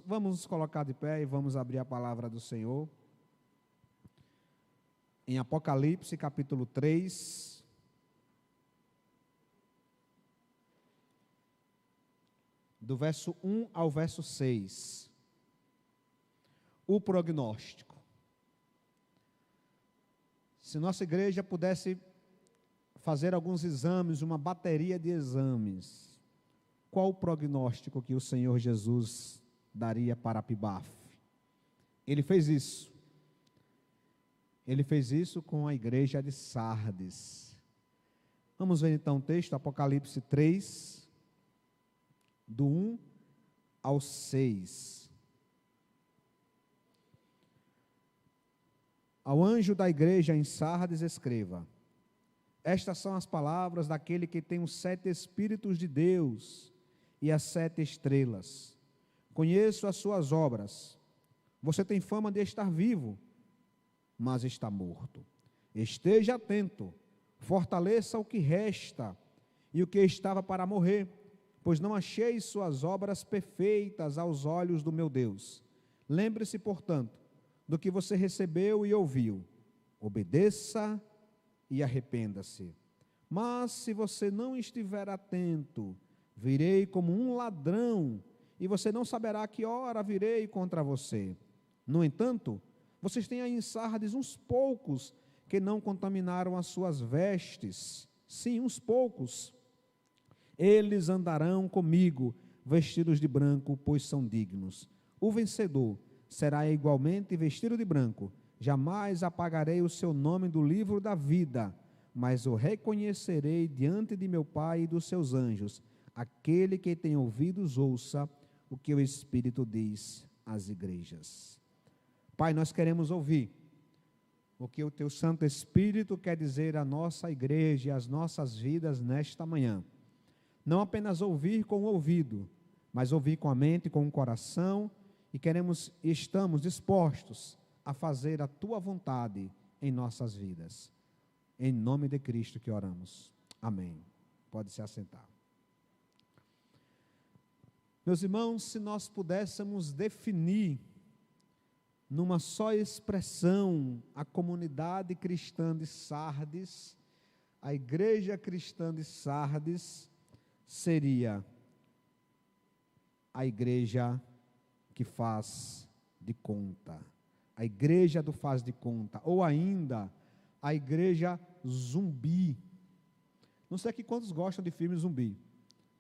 vamos nos colocar de pé e vamos abrir a palavra do Senhor. Em Apocalipse, capítulo 3. Do verso 1 ao verso 6. O prognóstico. Se nossa igreja pudesse fazer alguns exames, uma bateria de exames, qual o prognóstico que o Senhor Jesus daria para Pibaf? Ele fez isso. Ele fez isso com a igreja de Sardes. Vamos ver então o texto, Apocalipse 3, do 1 ao 6. Ao anjo da igreja em Sardes escreva: estas são as palavras daquele que tem os 7 Espíritos de Deus e as 7 estrelas. Conheço as suas obras. Você tem fama de estar vivo, mas está morto. Esteja atento, fortaleça o que resta e o que estava para morrer, pois não achei suas obras perfeitas aos olhos do meu Deus. Lembre-se, portanto, do que você recebeu e ouviu. Obedeça e arrependa-se. Mas se você não estiver atento, virei como um ladrão, e você não saberá que hora virei contra você. No entanto, vocês têm aí em Sardes uns poucos que não contaminaram as suas vestes. Sim, uns poucos. Eles andarão comigo, vestidos de branco, pois são dignos. O vencedor será igualmente vestido de branco. Jamais apagarei o seu nome do livro da vida, mas o reconhecerei diante de meu Pai e dos seus anjos. Aquele que tem ouvidos, ouça o que o Espírito diz às igrejas. Pai, nós queremos ouvir o que o Teu Santo Espírito quer dizer à nossa igreja e às nossas vidas nesta manhã. Não apenas ouvir com o ouvido, mas ouvir com a mente e com o coração, e estamos dispostos a fazer a Tua vontade em nossas vidas. Em nome de Cristo que oramos. Amém. Pode se assentar. Meus irmãos, se nós pudéssemos definir numa só expressão a comunidade cristã de Sardes, a igreja cristã de Sardes seria a igreja que faz de conta, a igreja do faz de conta, ou ainda a igreja zumbi. Não sei aqui quantos gostam de filmes zumbi,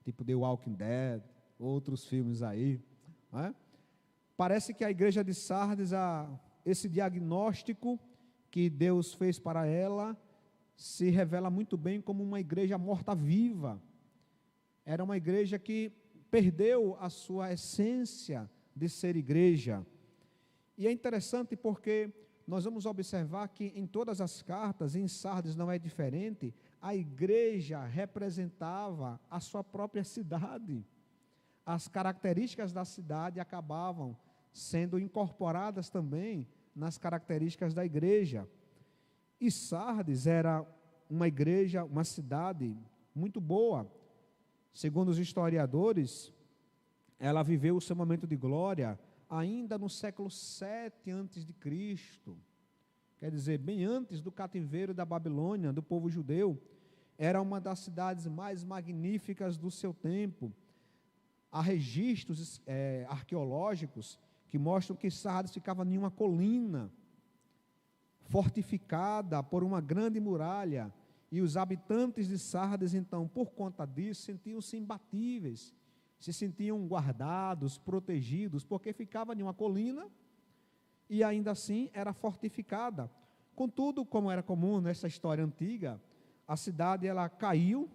tipo The Walking Dead, outros filmes aí, não é? Parece que a igreja de Sardes, esse diagnóstico que Deus fez para ela, se revela muito bem como uma igreja morta-viva. Era uma igreja que perdeu a sua essência de ser igreja. E é interessante porque nós vamos observar que em todas as cartas, em Sardes não é diferente, a igreja representava a sua própria cidade. As características da cidade acabavam sendo incorporadas também nas características da igreja. E Sardes era uma igreja, uma cidade muito boa. Segundo os historiadores, ela viveu o seu momento de glória ainda no século 7 a.C., quer dizer, bem antes do cativeiro da Babilônia, do povo judeu. Era uma das cidades mais magníficas do seu tempo. Há registros arqueológicos que mostram que Sardes ficava em uma colina, fortificada por uma grande muralha, e os habitantes de Sardes, então, por conta disso, sentiam-se imbatíveis, se sentiam guardados, protegidos, porque ficava em uma colina, e ainda assim era fortificada. Contudo, como era comum nessa história antiga, a cidade ela caiu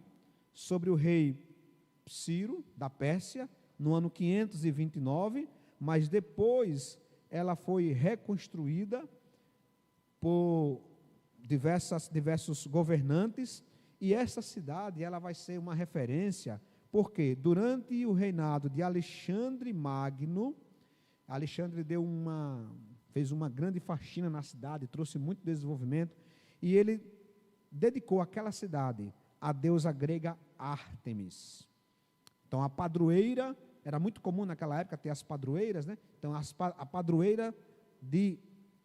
sobre o rei Ciro, da Pérsia, no ano 529, mas depois ela foi reconstruída por diversos governantes, e essa cidade ela vai ser uma referência, porque durante o reinado de Alexandre Magno, Alexandre fez uma grande faxina na cidade, trouxe muito desenvolvimento, e ele dedicou aquela cidade à deusa grega Ártemis. Então, a padroeira era muito comum naquela época ter as padroeiras, né? Então, a padroeira de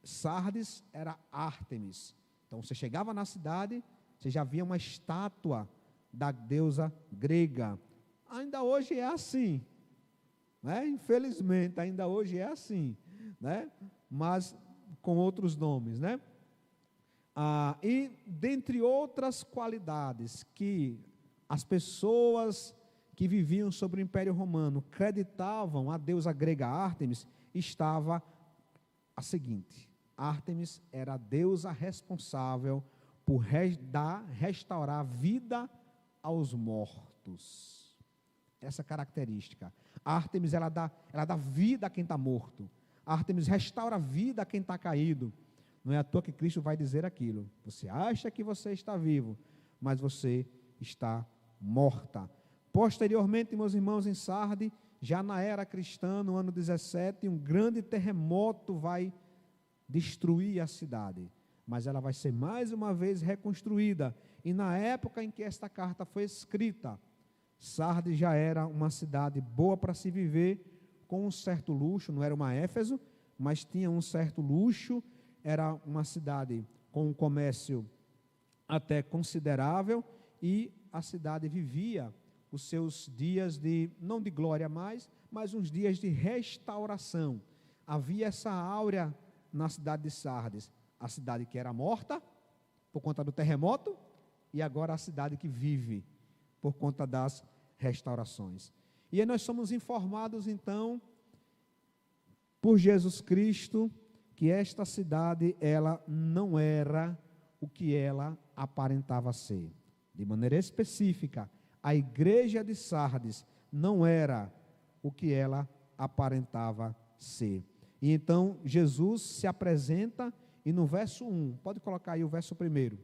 Sardes era Ártemis. Então, você chegava na cidade, você já via uma estátua da deusa grega. Ainda hoje é assim, né? Infelizmente, ainda hoje é assim, né? Mas com outros nomes, né? E dentre outras qualidades que as pessoas que viviam sobre o Império Romano acreditavam a deusa grega Ártemis, estava a seguinte: Ártemis era a deusa responsável por restaurar a vida aos mortos. Essa característica. Ártemis, ela dá vida a quem está morto. Ártemis restaura a vida a quem está caído. Não é à toa que Cristo vai dizer aquilo. Você acha que você está vivo, mas você está morta. Posteriormente, meus irmãos, em Sardes, já na era cristã, no ano 17, um grande terremoto vai destruir a cidade. Mas ela vai ser mais uma vez reconstruída. E na época em que esta carta foi escrita, Sardes já era uma cidade boa para se viver, com um certo luxo. Não era uma Éfeso, mas tinha um certo luxo. Era uma cidade com um comércio até considerável, e a cidade vivia os seus dias não de glória mais, mas uns dias de restauração. Havia essa áurea na cidade de Sardes, a cidade que era morta por conta do terremoto, e agora a cidade que vive por conta das restaurações. E aí nós somos informados então por Jesus Cristo que esta cidade, ela não era o que ela aparentava ser. De maneira específica, a igreja de Sardes não era o que ela aparentava ser. E então Jesus se apresenta, e no verso 1, pode colocar aí o verso 1.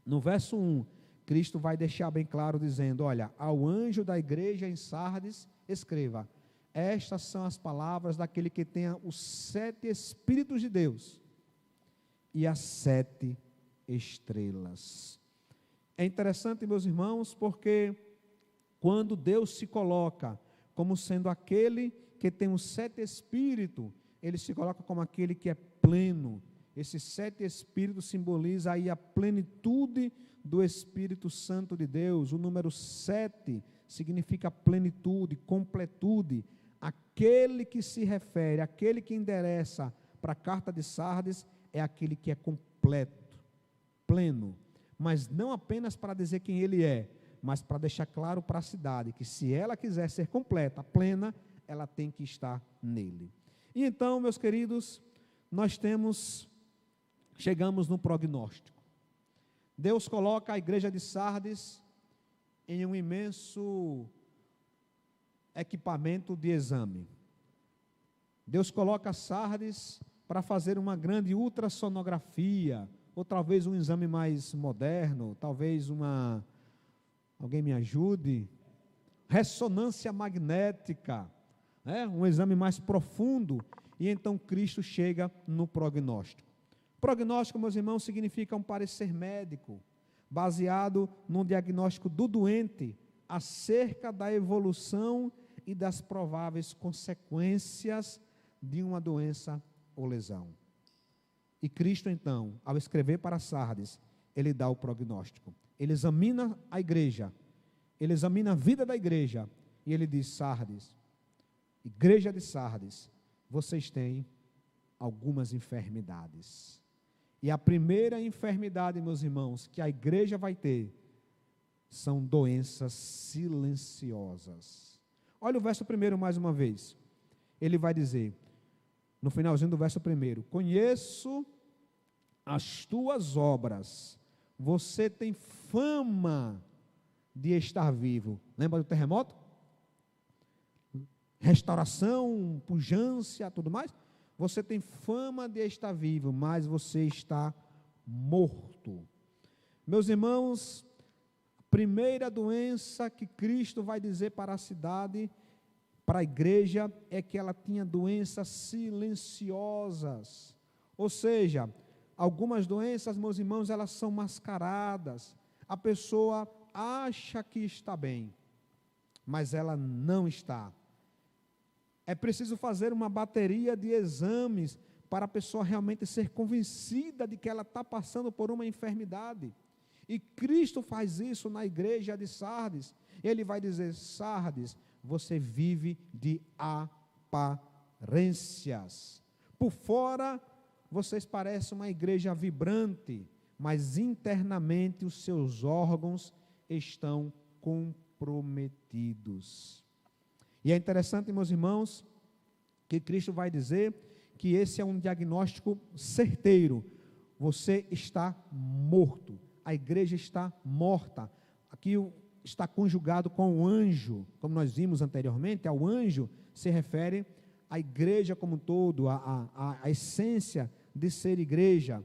No verso 1, Cristo vai deixar bem claro dizendo: olha, ao anjo da igreja em Sardes, escreva: estas são as palavras daquele que tem os 7 Espíritos de Deus e as 7 estrelas. É interessante, meus irmãos, porque quando Deus se coloca como sendo aquele que tem os 7 Espíritos, Ele se coloca como aquele que é pleno. Esses 7 Espíritos simbolizam aí a plenitude do Espírito Santo de Deus. O número 7 significa plenitude, completude. Aquele que se refere, aquele que endereça para a carta de Sardes, é aquele que é completo, pleno. Mas não apenas para dizer quem ele é, mas para deixar claro para a cidade que se ela quiser ser completa, plena, ela tem que estar nele. E então, meus queridos, nós chegamos no prognóstico. Deus coloca a igreja de Sardes em um imenso equipamento de exame. Deus coloca Sardes para fazer uma grande ultrassonografia, ou talvez um exame mais moderno, talvez alguém me ajude, ressonância magnética, um exame mais profundo, e então Cristo chega no prognóstico. Prognóstico, meus irmãos, significa um parecer médico, baseado num diagnóstico do doente, acerca da evolução e das prováveis consequências de uma doença ou lesão. E Cristo, então, ao escrever para Sardes, ele dá o prognóstico. Ele examina a igreja, ele examina a vida da igreja, e ele diz: Sardes, igreja de Sardes, vocês têm algumas enfermidades. E a primeira enfermidade, meus irmãos, que a igreja vai ter, são doenças silenciosas. Olha o verso 1 mais uma vez. Ele vai dizer, no finalzinho do verso 1, conheço as tuas obras, você tem fama de estar vivo. Lembra do terremoto? Restauração, pujança, tudo mais. Você tem fama de estar vivo, mas você está morto. Meus irmãos, a primeira doença que Cristo vai dizer para a cidade, para a igreja, é que ela tinha doenças silenciosas. Ou seja, algumas doenças, meus irmãos, elas são mascaradas. A pessoa acha que está bem, mas ela não está. É preciso fazer uma bateria de exames para a pessoa realmente ser convencida de que ela está passando por uma enfermidade. E Cristo faz isso na igreja de Sardes. Ele vai dizer: Sardes, você vive de aparências. Por fora, vocês parecem uma igreja vibrante, mas internamente os seus órgãos estão comprometidos. E é interessante, meus irmãos, que Cristo vai dizer que esse é um diagnóstico certeiro. Você está morto. A igreja está morta. Aqui está conjugado com o anjo, como nós vimos anteriormente. Ao anjo se refere à igreja como um todo, a essência de ser igreja.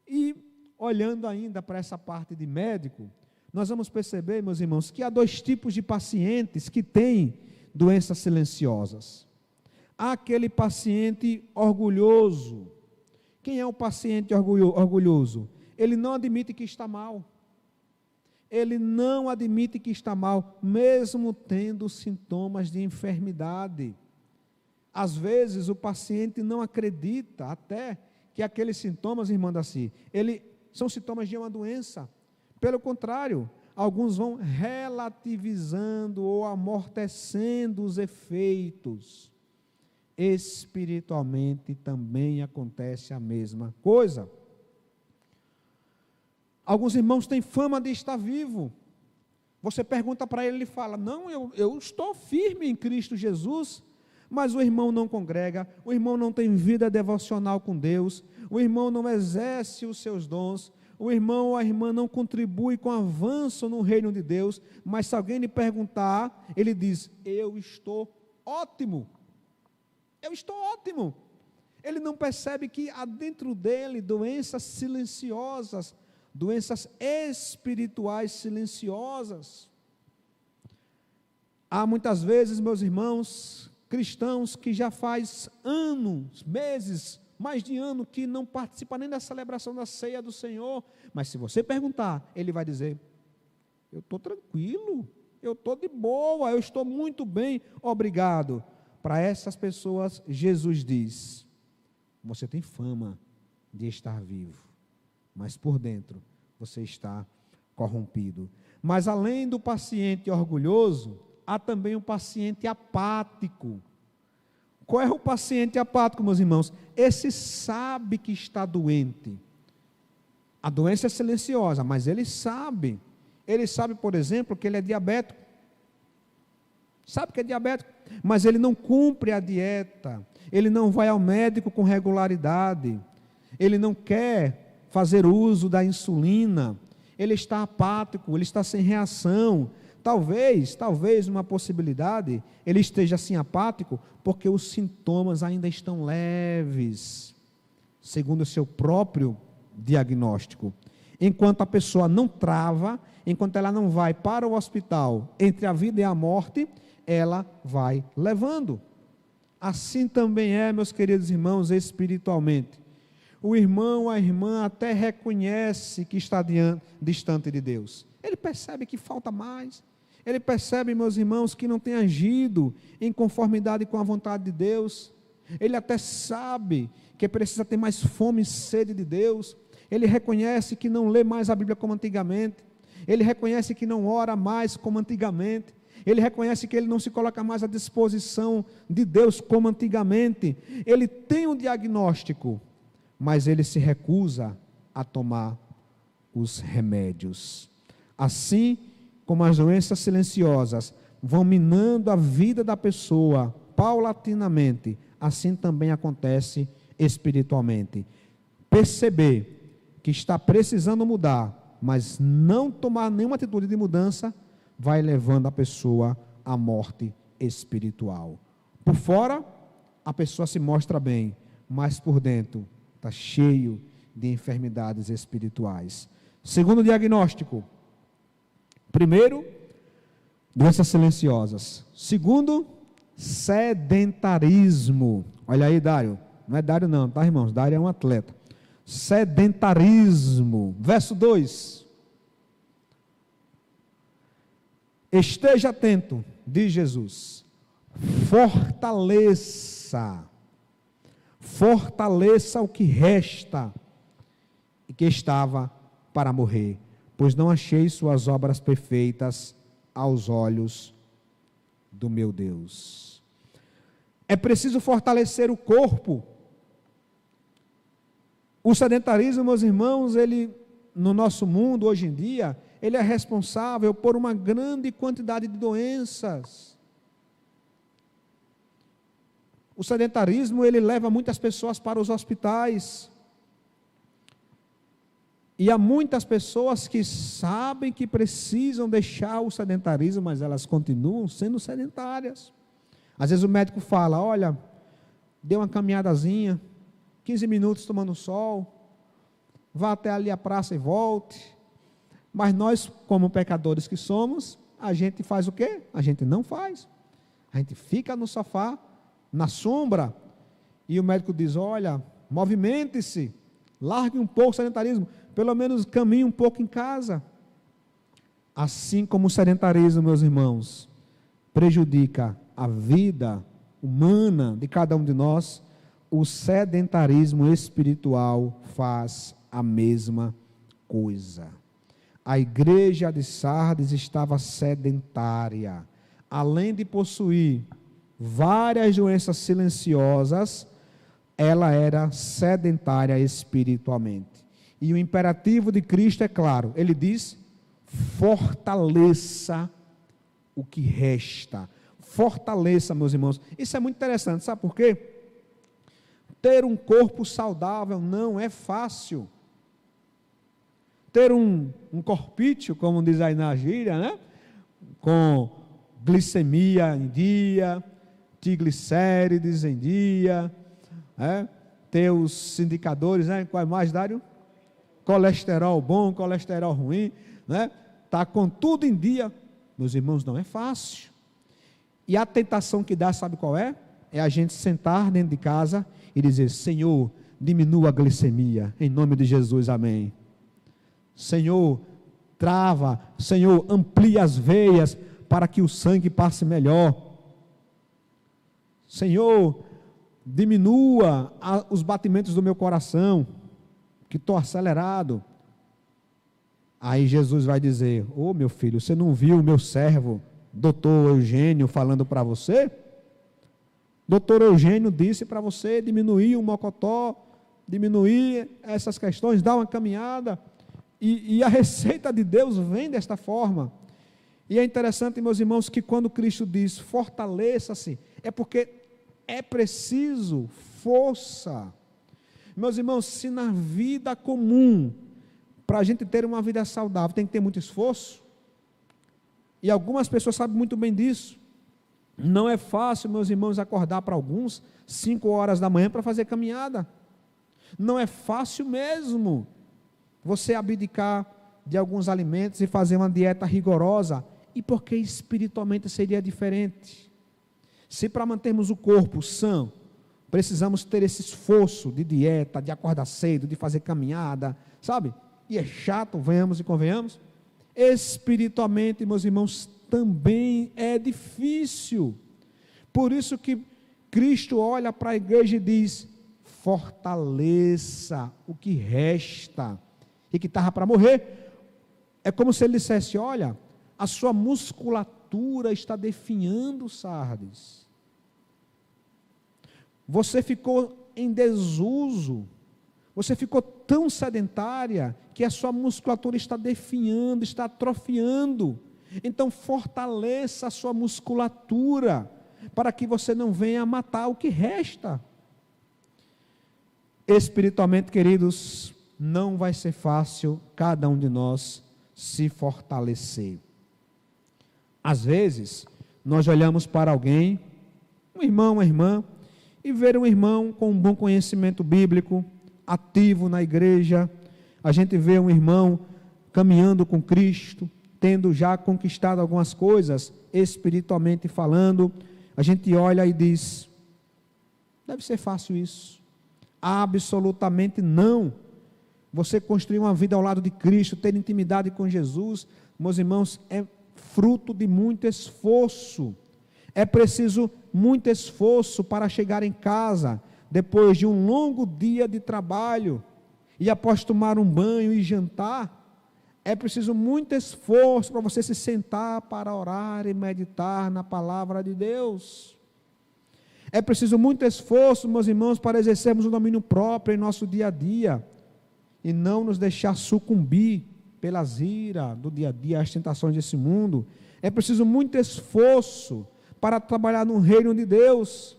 E olhando ainda para essa parte de médico, nós vamos perceber, meus irmãos, que há dois tipos de pacientes que têm doenças silenciosas. Há aquele paciente orgulhoso. Quem é o paciente orgulhoso? Ele não admite que está mal. Ele não admite que está mal, mesmo tendo sintomas de enfermidade. Às vezes o paciente não acredita até que aqueles sintomas, irmã Daci, são sintomas de uma doença. Pelo contrário, alguns vão relativizando ou amortecendo os efeitos. Espiritualmente também acontece a mesma coisa. Alguns irmãos têm fama de estar vivo. Você pergunta para ele, ele fala: não, eu estou firme em Cristo Jesus. Mas o irmão não congrega, o irmão não tem vida devocional com Deus, o irmão não exerce os seus dons, o irmão ou a irmã não contribui com o avanço no reino de Deus. Mas se alguém lhe perguntar, ele diz: eu estou ótimo. Eu estou ótimo. Ele não percebe que há dentro dele doenças silenciosas, doenças espirituais silenciosas. Há muitas vezes, meus irmãos, cristãos que já faz anos, meses, mais de ano, que não participa nem da celebração da ceia do Senhor. Mas se você perguntar, ele vai dizer: eu estou tranquilo, eu estou de boa, eu estou muito bem, obrigado. Para essas pessoas, Jesus diz: você tem fama de estar vivo, mas por dentro você está corrompido. Mas além do paciente orgulhoso, há também um paciente apático. Qual é o paciente apático, meus irmãos? Esse sabe que está doente. A doença é silenciosa, mas ele sabe. Ele sabe, por exemplo, que ele é diabético. Sabe que é diabético, mas ele não cumpre a dieta. Ele não vai ao médico com regularidade. Ele não quer fazer uso da insulina. Ele está apático, ele está sem reação. Talvez uma possibilidade, ele esteja assim apático, porque os sintomas ainda estão leves, segundo o seu próprio diagnóstico. Enquanto a pessoa não trava, enquanto ela não vai para o hospital, entre a vida e a morte, ela vai levando. Assim também é, meus queridos irmãos, espiritualmente. O irmão, a irmã até reconhece que está distante de Deus. Ele percebe que falta mais. Ele percebe, meus irmãos, que não tem agido em conformidade com a vontade de Deus. Ele até sabe que precisa ter mais fome e sede de Deus. Ele reconhece que não lê mais a Bíblia como antigamente. Ele reconhece que não ora mais como antigamente. Ele reconhece que ele não se coloca mais à disposição de Deus como antigamente. Ele tem um diagnóstico, mas ele se recusa a tomar os remédios. Assim como as doenças silenciosas vão minando a vida da pessoa paulatinamente, assim também acontece espiritualmente. Perceber que está precisando mudar, mas não tomar nenhuma atitude de mudança, vai levando a pessoa à morte espiritual. Por fora, a pessoa se mostra bem, mas por dentro está cheio de enfermidades espirituais. Segundo diagnóstico: primeiro, doenças silenciosas. Segundo, sedentarismo. Olha aí, Dário. Não é Dário não, tá, irmãos? Dário é um atleta. Sedentarismo. Verso 2. Esteja atento, diz Jesus, fortaleça o que resta e que estava para morrer, pois não achei suas obras perfeitas aos olhos do meu Deus. É preciso fortalecer o corpo. O sedentarismo, meus irmãos, ele, no nosso mundo hoje em dia, ele é responsável por uma grande quantidade de doenças. O sedentarismo, ele leva muitas pessoas para os hospitais. E há muitas pessoas que sabem que precisam deixar o sedentarismo, mas elas continuam sendo sedentárias. Às vezes o médico fala, olha, dê uma caminhadazinha, 15 minutos tomando sol, vá até ali a praça e volte. Mas nós, como pecadores que somos, a gente faz o quê? A gente não faz. A gente fica no sofá, na sombra, e o médico diz, olha, movimente-se, largue um pouco o sedentarismo, pelo menos caminhe um pouco em casa. Assim como o sedentarismo, meus irmãos, prejudica a vida humana de cada um de nós, o sedentarismo espiritual faz a mesma coisa. A igreja de Sardes estava sedentária, além de possuir várias doenças silenciosas, ela era sedentária espiritualmente. E o imperativo de Cristo é claro, ele diz, fortaleça o que resta. Fortaleça, meus irmãos. Isso é muito interessante, sabe por quê? Ter um corpo saudável não é fácil. Ter um corpício, como diz aí na gíria, né? Com glicemia em dia, triglicérides em dia, ter os indicadores, quais mais, Dário? Colesterol bom, colesterol ruim, tá com tudo em dia, meus irmãos, não é fácil. E a tentação que dá, sabe qual é? É a gente sentar dentro de casa e dizer, Senhor, diminua a glicemia, em nome de Jesus, amém. Senhor, trava, Senhor, amplia as veias, para que o sangue passe melhor. Senhor, diminua os batimentos do meu coração, que estou acelerado. Aí Jesus vai dizer, ô meu filho, você não viu o meu servo, doutor Eugênio, falando para você? Doutor Eugênio disse para você diminuir o mocotó, diminuir essas questões, dar uma caminhada, e a receita de Deus vem desta forma. E é interessante, meus irmãos, que quando Cristo diz, fortaleça-se, é porque é preciso força. Meus irmãos, se na vida comum, para a gente ter uma vida saudável, tem que ter muito esforço, e algumas pessoas sabem muito bem disso, não é fácil, meus irmãos, acordar para alguns, 5 horas da manhã para fazer caminhada, não é fácil mesmo, você abdicar de alguns alimentos e fazer uma dieta rigorosa, e porque espiritualmente seria diferente. Se para mantermos o corpo são, precisamos ter esse esforço de dieta, de acordar cedo, de fazer caminhada, sabe? E é chato, venhamos e convenhamos. Espiritualmente, meus irmãos, também é difícil. Por isso que Cristo olha para a igreja e diz, fortaleça o que resta, e que estava para morrer. É como se ele dissesse, olha, a sua musculatura está definhando, Sardes. Você ficou em desuso, você ficou tão sedentária, que a sua musculatura está definhando, está atrofiando. Então fortaleça a sua musculatura, para que você não venha matar o que resta. Espiritualmente, queridos, não vai ser fácil cada um de nós se fortalecer. Às vezes, nós olhamos para alguém, um irmão, uma irmã, e ver um irmão com um bom conhecimento bíblico, ativo na igreja, a gente vê um irmão caminhando com Cristo, tendo já conquistado algumas coisas, espiritualmente falando, a gente olha e diz, deve ser fácil isso. Absolutamente não. Você construir uma vida ao lado de Cristo, ter intimidade com Jesus, meus irmãos, é fruto de muito esforço. É preciso muito esforço para chegar em casa, depois de um longo dia de trabalho, e após tomar um banho e jantar, é preciso muito esforço para você se sentar para orar e meditar na palavra de Deus. É preciso muito esforço, meus irmãos, para exercermos o domínio próprio em nosso dia a dia, e não nos deixar sucumbir pelas iras do dia a dia, as tentações desse mundo. É preciso muito esforço para trabalhar no reino de Deus,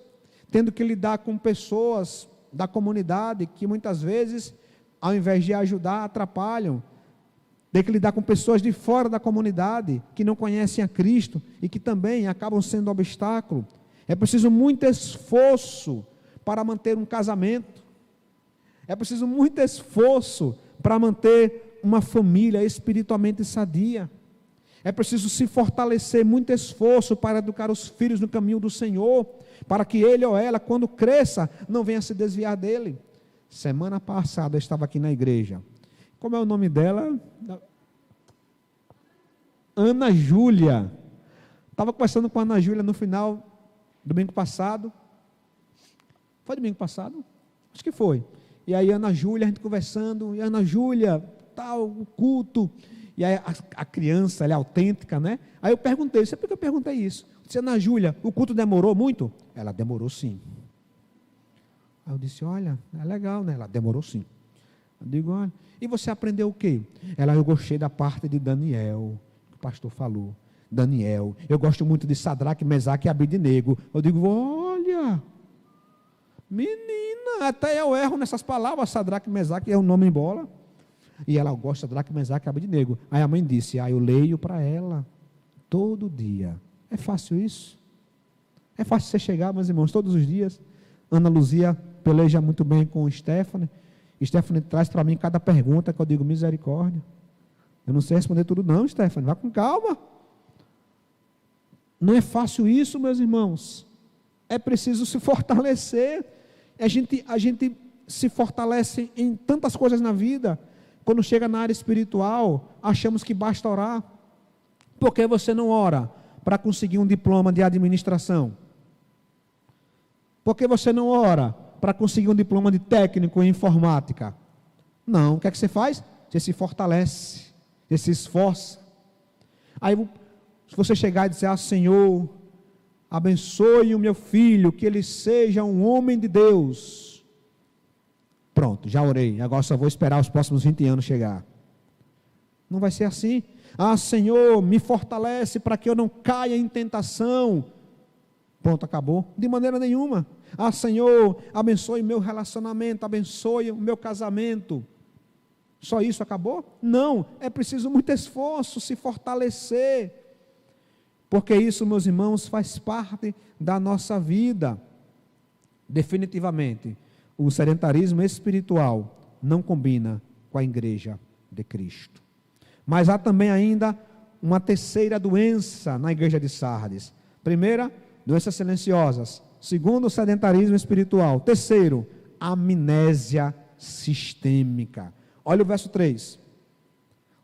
tendo que lidar com pessoas da comunidade que muitas vezes, ao invés de ajudar, atrapalham. Tem que lidar com pessoas de fora da comunidade, que não conhecem a Cristo e que também acabam sendo obstáculo. É preciso muito esforço para manter um casamento. É preciso muito esforço para manter uma família espiritualmente sadia. É preciso se fortalecer, muito esforço para educar os filhos no caminho do Senhor, para que ele ou ela, quando cresça, não venha se desviar dele. Semana passada eu estava aqui na igreja. Como é o nome dela? Ana Júlia. Estava conversando com a Ana Júlia no final, domingo passado. Foi domingo passado? Acho que foi. E aí Ana Júlia, a gente conversando, e Ana Júlia, tal, o culto. E aí a criança, ela é autêntica, né? Aí eu perguntei, sabe por que eu perguntei isso? Eu disse, Ana Júlia, o culto demorou muito? Ela demorou sim. Aí eu disse, olha, é legal, né? Ela demorou sim. Eu digo, olha, e você aprendeu o quê? Eu gostei da parte de Daniel, que o pastor falou. Daniel, eu gosto muito de Sadraque, Mesaque e Abednego. Eu digo, olha, menina, até eu erro nessas palavras, Sadraque, Mesaque é um nome em bola. E ela gosta de Sadraque, Mesaque e Abednego. Aí a mãe disse, eu leio para ela todo dia. É fácil isso? É fácil você chegar, meus irmãos, todos os dias. Ana Luzia peleja muito bem com o Stephanie. Stephanie traz para mim cada pergunta que eu digo, misericórdia. Eu não sei responder tudo não, Stephanie, vá com calma. Não é fácil isso, meus irmãos. É preciso se fortalecer. A gente se fortalece em tantas coisas na vida. Quando chega na área espiritual, achamos que basta orar. Por que você não ora para conseguir um diploma de administração? Por que você não ora para conseguir um diploma de técnico em informática? Não, o que é que você faz? Você se fortalece, você se esforça. Aí, se você chegar e dizer, Senhor, abençoe o meu filho, que ele seja um homem de Deus. Pronto, já orei, agora só vou esperar os próximos 20 anos chegar. Não vai ser assim. Senhor, me fortalece para que eu não caia em tentação. Pronto, acabou. De maneira nenhuma. Senhor, abençoe meu relacionamento, abençoe o meu casamento. Só isso acabou? Não, é preciso muito esforço, se fortalecer. Porque isso, meus irmãos, faz parte da nossa vida. Definitivamente, o sedentarismo espiritual não combina com a igreja de Cristo. Mas há também ainda uma terceira doença na igreja de Sardes. Primeira, doenças silenciosas. Segundo, o sedentarismo espiritual. Terceiro, amnésia sistêmica. Olha o verso 3.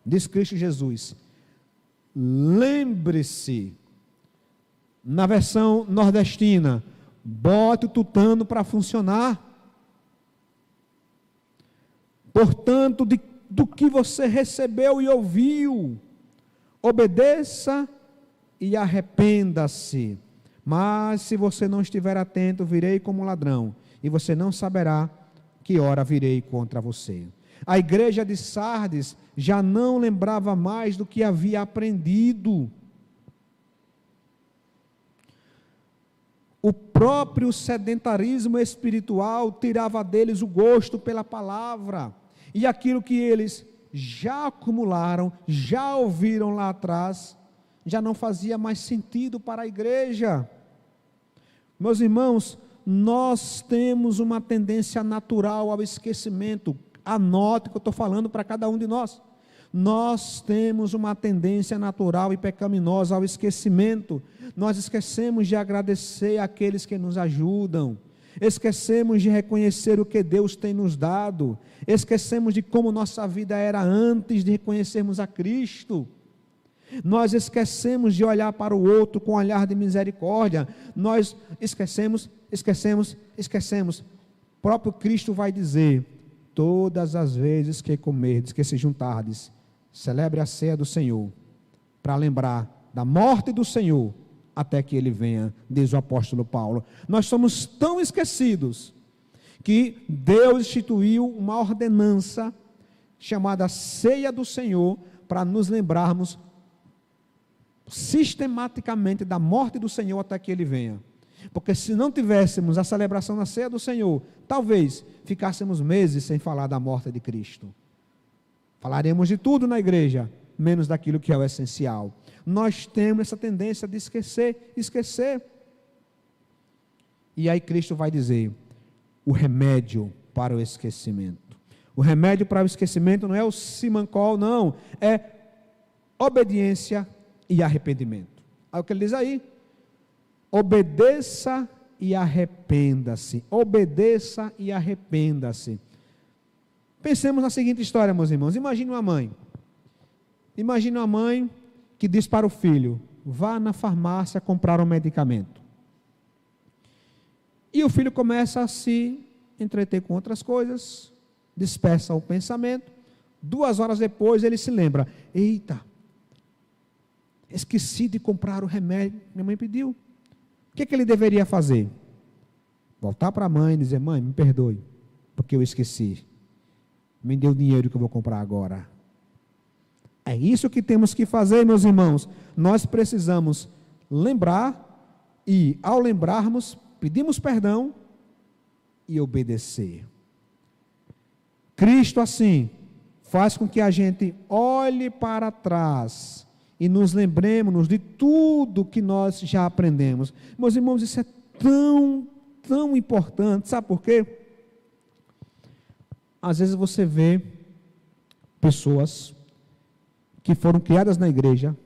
Diz Cristo Jesus, lembre-se, na versão nordestina, bote o tutano para funcionar. Portanto, do que você recebeu e ouviu, obedeça e arrependa-se. Mas se você não estiver atento, virei como ladrão, e você não saberá que hora virei contra você. A igreja de Sardes já não lembrava mais do que havia aprendido. O próprio sedentarismo espiritual tirava deles o gosto pela palavra, e aquilo que eles já acumularam, já ouviram lá atrás, já não fazia mais sentido para a igreja. Meus irmãos, nós temos uma tendência natural ao esquecimento. Anote o que eu estou falando para cada um de nós. Nós temos uma tendência natural e pecaminosa ao esquecimento. Nós esquecemos de agradecer àqueles que nos ajudam. Esquecemos de reconhecer o que Deus tem nos dado. Esquecemos de como nossa vida era antes de reconhecermos a Cristo. Nós esquecemos de olhar para o outro com um olhar de misericórdia. Nós esquecemos. O próprio Cristo vai dizer: todas as vezes que comerdes, que se juntardes, celebre a ceia do Senhor, para lembrar da morte do Senhor, até que Ele venha, diz o apóstolo Paulo. Nós somos tão esquecidos, que Deus instituiu uma ordenança, chamada ceia do Senhor, para nos lembrarmos sistematicamente da morte do Senhor, até que Ele venha. Porque se não tivéssemos a celebração da ceia do Senhor, talvez ficássemos meses sem falar da morte de Cristo. Falaremos de tudo na igreja, menos daquilo que é o essencial. Nós temos essa tendência de esquecer. E aí Cristo vai dizer: o remédio para o esquecimento. O remédio para o esquecimento não é o simancol, não. É obediência e arrependimento. Aí o que ele diz aí? Obedeça e arrependa-se. Obedeça e arrependa-se. Pensemos na seguinte história, meus irmãos. Imagine uma mãe. Imagine uma mãe que diz para o filho: vá na farmácia comprar um medicamento. E o filho começa a se entreter com outras coisas, dispersa o pensamento. 2 horas depois ele se lembra: eita, esqueci de comprar o remédio que minha mãe pediu. O que ele deveria fazer? Voltar para a mãe e dizer: mãe, me perdoe, porque eu esqueci. Me dê o dinheiro que eu vou comprar agora. É isso que temos que fazer, meus irmãos. Nós precisamos lembrar, e ao lembrarmos, pedimos perdão e obedecer. Cristo, assim, faz com que a gente olhe para trás e nos lembremos de tudo que nós já aprendemos. Meus irmãos, isso é tão importante. Sabe por quê? Às vezes você vê pessoas que foram criadas na igreja,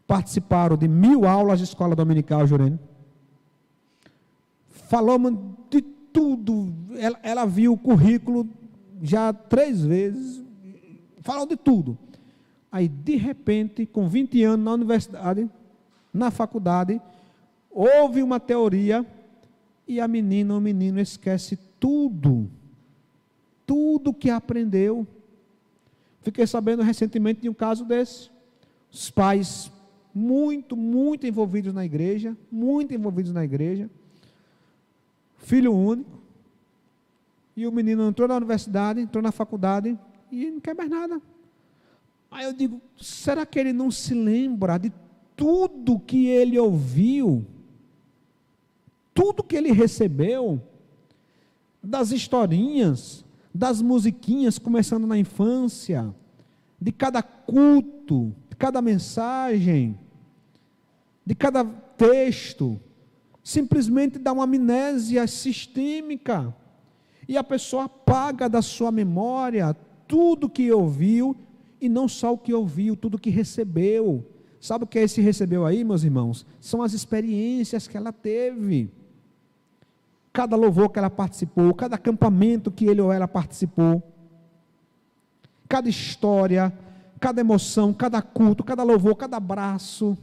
participaram de 1000 aulas de escola dominical, Jurene, falamos de tudo, ela viu o currículo já 3 vezes, falou de tudo. Aí, de repente, com 20 anos na universidade, na faculdade, houve uma teoria e a menina ou o menino esquece tudo que aprendeu. Fiquei sabendo recentemente de um caso desse. Os pais muito envolvidos na igreja, filho único, e o menino entrou na universidade, entrou na faculdade e não quer mais nada. Aí eu digo: será que ele não se lembra de tudo que ele ouviu, tudo que ele recebeu, das historinhas, das musiquinhas, começando na infância, de cada culto, de cada mensagem, de cada texto? Simplesmente dá uma amnésia sistêmica, e a pessoa apaga da sua memória tudo que ouviu, e não só o que ouviu, tudo que recebeu. Sabe o que é esse recebeu aí, meus irmãos? São as experiências que ela teve, cada louvor que ela participou, cada acampamento que ele ou ela participou, cada história, cada emoção, cada culto, cada louvor, cada abraço.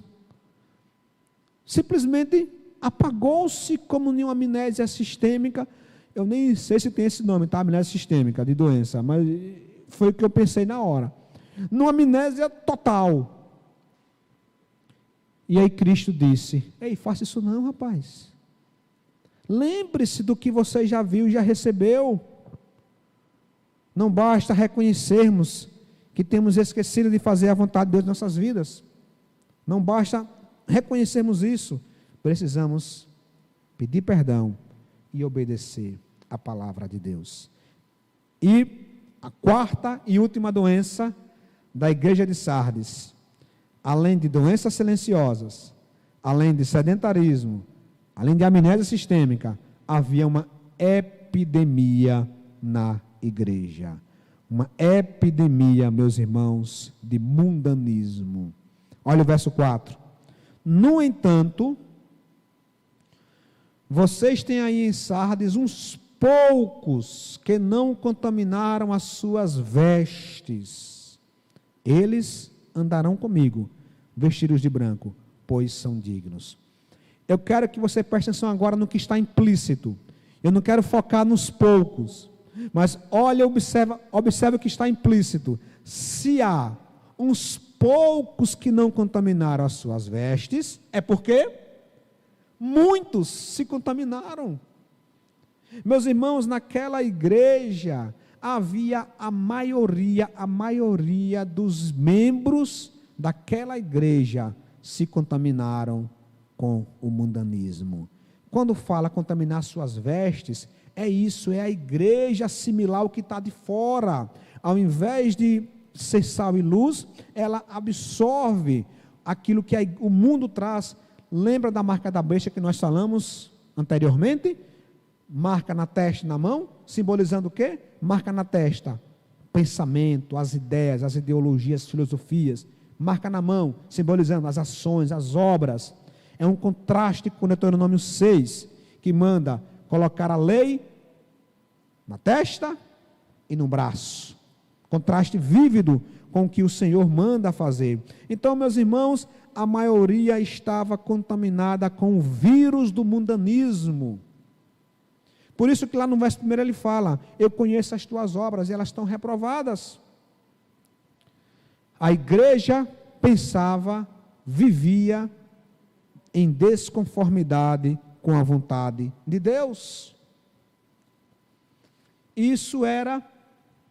Simplesmente apagou-se como em uma amnésia sistêmica. Eu nem sei se tem esse nome, tá? Amnésia sistêmica, de doença, mas foi o que eu pensei na hora. Numa amnésia total. E aí Cristo disse: ei, faça isso não, rapaz. Lembre-se do que você já viu e já recebeu. Não basta reconhecermos que temos esquecido de fazer a vontade de Deus em nossas vidas. Não basta reconhecermos isso. Precisamos pedir perdão e obedecer a palavra de Deus. E a 4ª e última doença da igreja de Sardes, além de doenças silenciosas, além de sedentarismo, além de amnésia sistêmica, havia uma epidemia na igreja. Uma epidemia, meus irmãos, de mundanismo. Olha o verso 4. No entanto, vocês têm aí em Sardes uns poucos que não contaminaram as suas vestes. Eles andarão comigo, vestidos de branco, pois são dignos. Eu quero que você preste atenção agora no que está implícito. Eu não quero focar nos poucos, mas olha, observa o que está implícito. Se há uns poucos que não contaminaram as suas vestes, é porque muitos se contaminaram. Meus irmãos, naquela igreja havia a maioria dos membros daquela igreja se contaminaram com o mundanismo. Quando fala contaminar suas vestes, é isso, é a igreja assimilar o que está de fora. Ao invés de ser sal e luz, ela absorve aquilo que o mundo traz. Lembra da marca da besta que nós falamos anteriormente? Marca na testa e na mão, simbolizando o quê? Marca na testa, pensamento, as ideias, as ideologias, as filosofias. Marca na mão, simbolizando as ações, as obras. É um contraste com o Deuteronômio 6, que manda colocar a lei na testa e no braço. Contraste vívido com o que o Senhor manda fazer. Então, meus irmãos, a maioria estava contaminada com o vírus do mundanismo. Por isso que lá no verso 1 ele fala: eu conheço as tuas obras e elas estão reprovadas. A igreja pensava, vivia em desconformidade com a vontade de Deus. Isso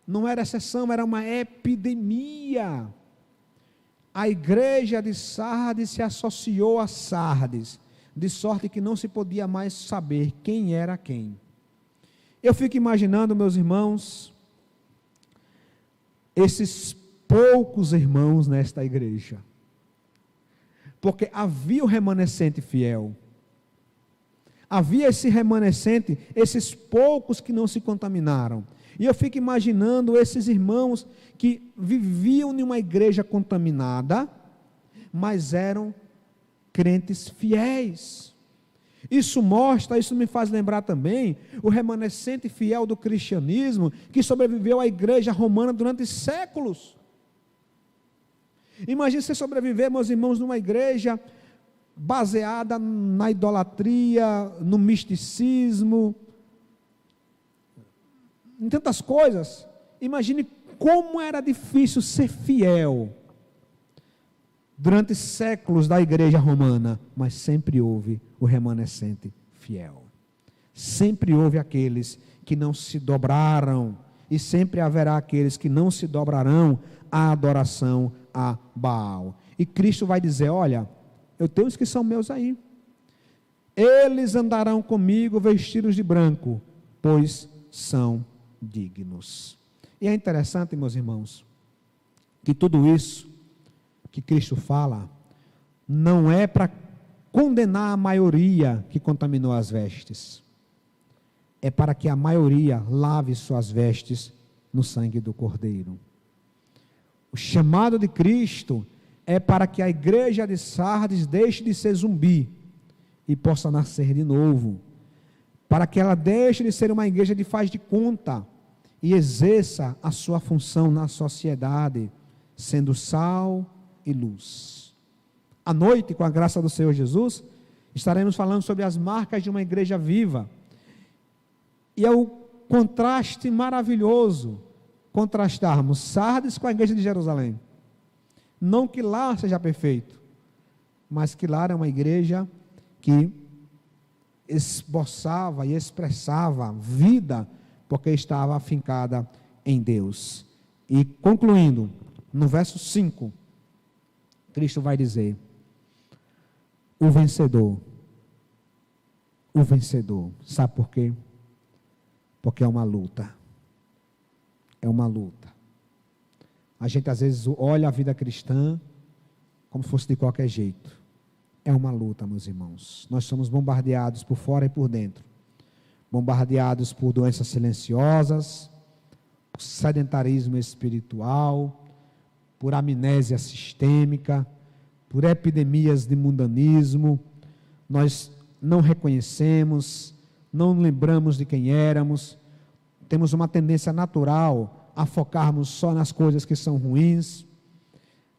não era exceção, era uma epidemia. A igreja de Sardes se associou a Sardes, de sorte que não se podia mais saber quem era quem. Eu fico imaginando, meus irmãos, esses poucos irmãos nesta igreja, porque havia o remanescente fiel, havia esse remanescente, esses poucos que não se contaminaram, e eu fico imaginando esses irmãos que viviam em uma igreja contaminada, mas eram crentes fiéis. Isso me faz lembrar também o remanescente fiel do cristianismo, que sobreviveu à igreja romana durante séculos. Imagine você sobreviver, meus irmãos, numa igreja baseada na idolatria, no misticismo, em tantas coisas. Imagine como era difícil ser fiel durante séculos da igreja romana, mas sempre houve o remanescente fiel. Sempre houve aqueles que não se dobraram, e sempre haverá aqueles que não se dobrarão à adoração a Baal. E Cristo vai dizer: olha, eu tenho os que são meus aí, eles andarão comigo vestidos de branco, pois são dignos. E é interessante, meus irmãos, que tudo isso que Cristo fala não é para condenar a maioria que contaminou as vestes, é para que a maioria lave suas vestes no sangue do Cordeiro. O chamado de Cristo é para que a igreja de Sardes deixe de ser zumbi e possa nascer de novo, para que ela deixe de ser uma igreja de faz de conta e exerça a sua função na sociedade, sendo sal e luz. À noite, com a graça do Senhor Jesus, estaremos falando sobre as marcas de uma igreja viva, e é o contraste maravilhoso contrastarmos Sardes com a igreja de Jerusalém. Não que lá seja perfeito, mas que lá era uma igreja que esboçava e expressava vida, porque estava afincada em Deus. E concluindo, no verso 5, Cristo vai dizer: o vencedor, sabe por quê? Porque é uma luta. É uma luta. A gente às vezes olha a vida cristã como se fosse de qualquer jeito. É uma luta, meus irmãos. Nós somos bombardeados por fora e por dentro. Bombardeados por doenças silenciosas, por sedentarismo espiritual, por amnésia sistêmica, por epidemias de mundanismo. Nós não reconhecemos, não lembramos de quem éramos, temos uma tendência natural a focarmos só nas coisas que são ruins.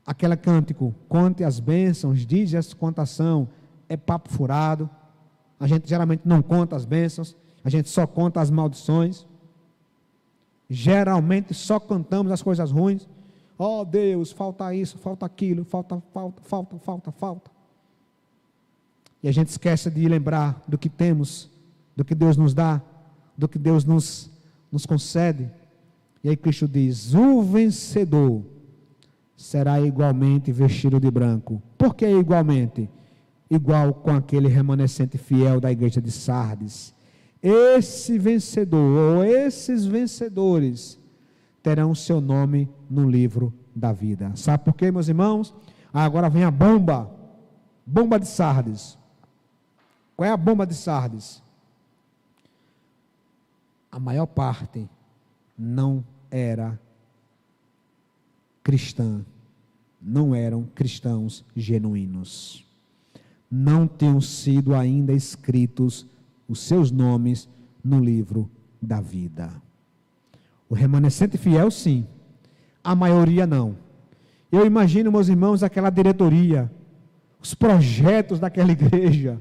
Aquele cântico, conte as bênçãos, diz essa contação, é papo furado. A gente geralmente não conta as bênçãos, a gente só conta as maldições. Geralmente só cantamos as coisas ruins. Oh Deus, falta isso, falta aquilo, falta. E a gente esquece de lembrar do que temos, do que Deus nos dá, do que Deus nos concede. E aí Cristo diz: o vencedor será igualmente vestido de branco. Por que igualmente? Igual com aquele remanescente fiel da igreja de Sardes. Esse vencedor, ou esses vencedores, terão seu nome no livro da vida. Sabe por quê, meus irmãos? Agora vem a bomba de Sardes. Qual é a bomba de Sardes? A maior parte não era cristã, não eram cristãos genuínos. Não tinham sido ainda escritos os seus nomes no livro da vida. O remanescente fiel, sim. A maioria, não. Eu imagino, meus irmãos, aquela diretoria, os projetos daquela igreja.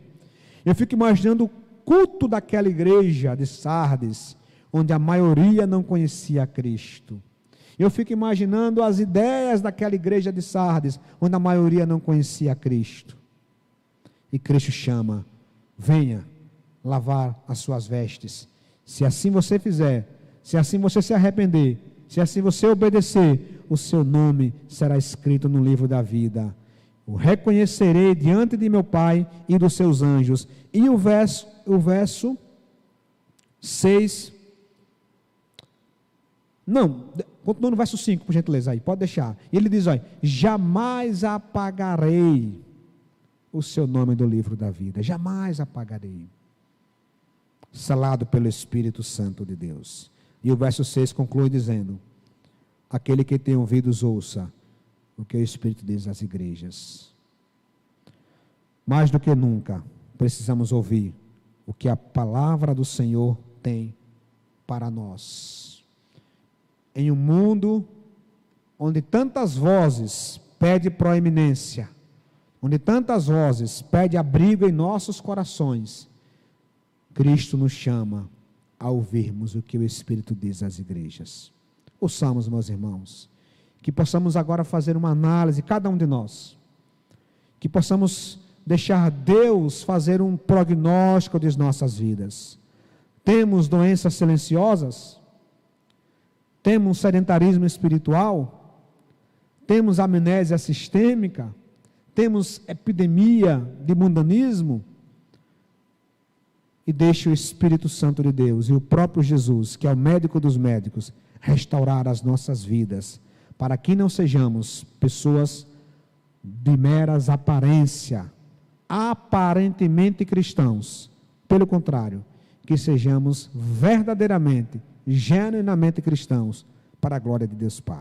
Eu fico imaginando o culto daquela igreja de Sardes, onde a maioria não conhecia Cristo. Eu fico imaginando as ideias daquela igreja de Sardes, onde a maioria não conhecia Cristo. E Cristo chama: venha lavar as suas vestes. Se assim você fizer, se assim você se arrepender, se assim você obedecer, o seu nome será escrito no livro da vida. O reconhecerei diante de meu Pai e dos seus anjos. E o verso 6. Não, continua no verso 5, por gentileza aí, pode deixar. Ele diz: olha, jamais apagarei o seu nome do livro da vida. Jamais apagarei. Selado pelo Espírito Santo de Deus. E o verso 6 conclui dizendo: aquele que tem ouvidos, ouça o que o Espírito diz às igrejas. Mais do que nunca, precisamos ouvir o que a palavra do Senhor tem para nós. Em um mundo onde tantas vozes pedem proeminência, onde tantas vozes pedem abrigo em nossos corações, Cristo nos chama a ouvirmos o que o Espírito diz às igrejas. Ouçamos, meus irmãos, que possamos agora fazer uma análise, cada um de nós, que possamos deixar Deus fazer um prognóstico de nossas vidas. Temos doenças silenciosas? Temos sedentarismo espiritual? Temos amnésia sistêmica? Temos epidemia de mundanismo? E deixe o Espírito Santo de Deus e o próprio Jesus, que é o médico dos médicos, restaurar as nossas vidas, para que não sejamos pessoas de meras aparência, aparentemente cristãos. Pelo contrário, que sejamos verdadeiramente, genuinamente cristãos, para a glória de Deus Pai.